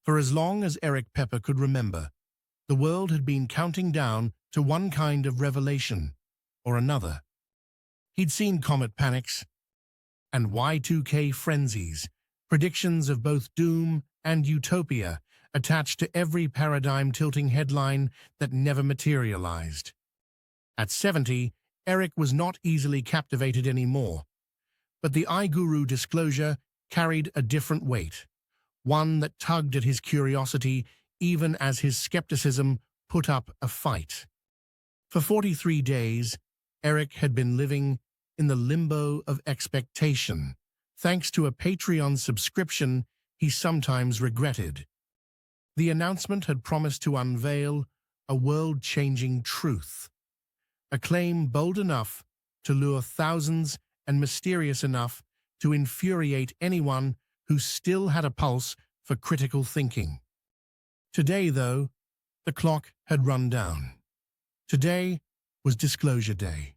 For as long as Eric Pepper could remember, the world had been counting down to one kind of revelation or another. He'd seen comet panics and Y2K frenzies, predictions of both doom and utopia attached to every paradigm-tilting headline that never materialized. At 70, Eric was not easily captivated anymore, but the iGuru disclosure carried a different weight, one that tugged at his curiosity even as his skepticism put up a fight. For 43 days, Eric had been living in the limbo of expectation, thanks to a Patreon subscription he sometimes regretted. The announcement had promised to unveil a world-changing truth, a claim bold enough to lure thousands and mysterious enough to infuriate anyone who still had a pulse for critical thinking. Today, though, the clock had run down. Today was Disclosure Day.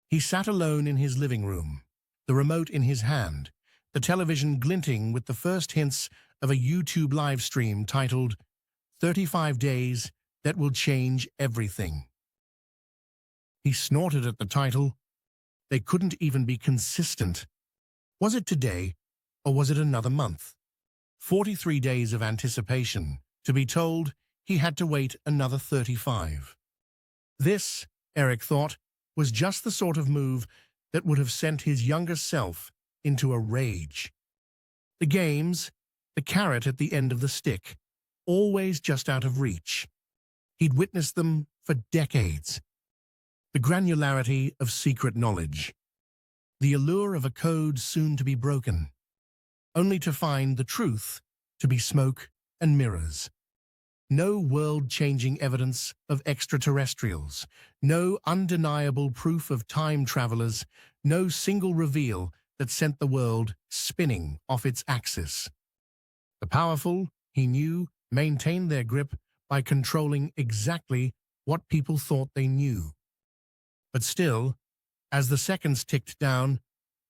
He sat alone in his living room, the remote in his hand, the television glinting with the first hints of a YouTube live stream titled 35 Days That Will Change Everything. He snorted at the title. They couldn't even be consistent. Was it today, or was it another month? 43 days of anticipation, to be told he had to wait another 35. This, Eric thought, was just the sort of move that would have sent his younger self into a rage. The games, the carrot at the end of the stick, always just out of reach. He'd witnessed them for decades. The granularity of secret knowledge. The allure of a code soon to be broken, only to find the truth to be smoke and mirrors. No world-changing evidence of extraterrestrials, no undeniable proof of time travelers, no single reveal that sent the world spinning off its axis. The powerful, he knew, maintained their grip by controlling exactly what people thought they knew. But still, as the seconds ticked down,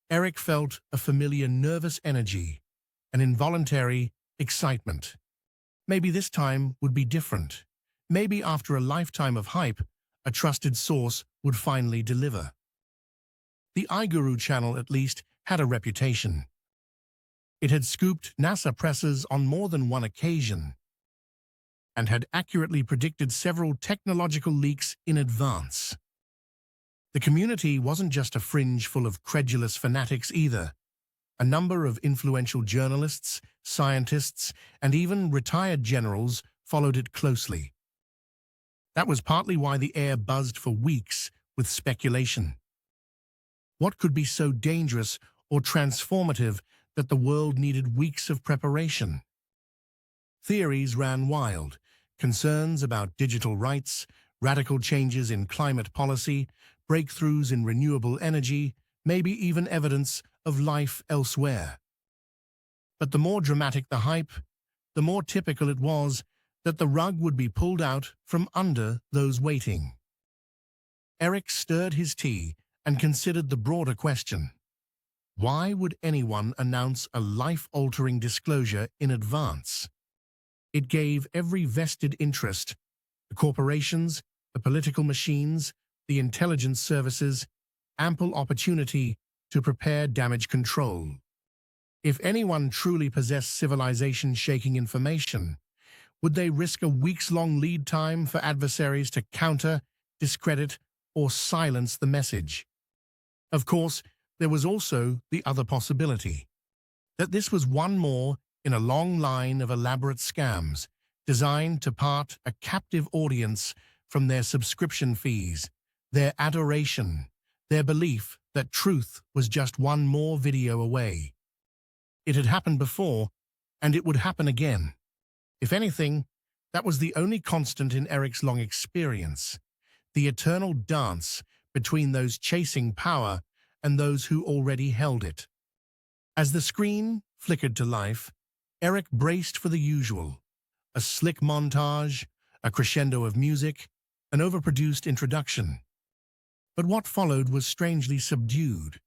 Eric felt a familiar nervous energy, an involuntary excitement. Maybe this time would be different. Maybe after a lifetime of hype, a trusted source would finally deliver. The iGuru channel, at least, had a reputation. It had scooped NASA presses on more than one occasion and had accurately predicted several technological leaks in advance. The community wasn't just a fringe full of credulous fanatics either. A number of influential journalists, scientists, and even retired generals followed it closely. That was partly why the air buzzed for weeks with speculation. What could be so dangerous or transformative that the world needed weeks of preparation? Theories ran wild, concerns about digital rights, radical changes in climate policy, breakthroughs in renewable energy, maybe even evidence of life elsewhere. But the more dramatic the hype, the more typical it was that the rug would be pulled out from under those waiting. Eric stirred his tea and considered the broader question. Why would anyone announce a life-altering disclosure in advance? It gave every vested interest, the corporations, the political machines, the intelligence services, ample opportunity to prepare damage control. If anyone truly possessed civilization-shaking information, would they risk a weeks-long lead time for adversaries to counter, discredit, or silence the message? Of course, there was also the other possibility, that this was one more in a long line of elaborate scams designed to part a captive audience from their subscription fees, their adoration, their belief that truth was just one more video away. It had happened before, and it would happen again. If anything, that was the only constant in Eric's long experience, the eternal dance between those chasing power and those who already held it. As the screen flickered to life, Eric braced for the usual, a slick montage, a crescendo of music, an overproduced introduction. But what followed was strangely subdued.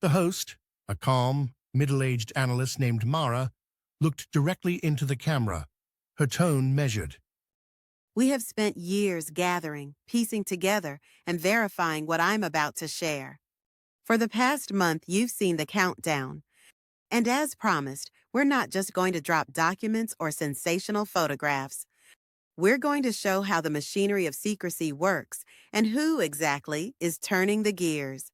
The host, a calm, middle-aged analyst named Mara, looked directly into the camera, her tone measured. We have spent years gathering, piecing together, and verifying what I'm about to share. For the past month, you've seen the countdown. And as promised, we're not just going to drop documents or sensational photographs. We're going to show how the machinery of secrecy works and who exactly is turning the gears.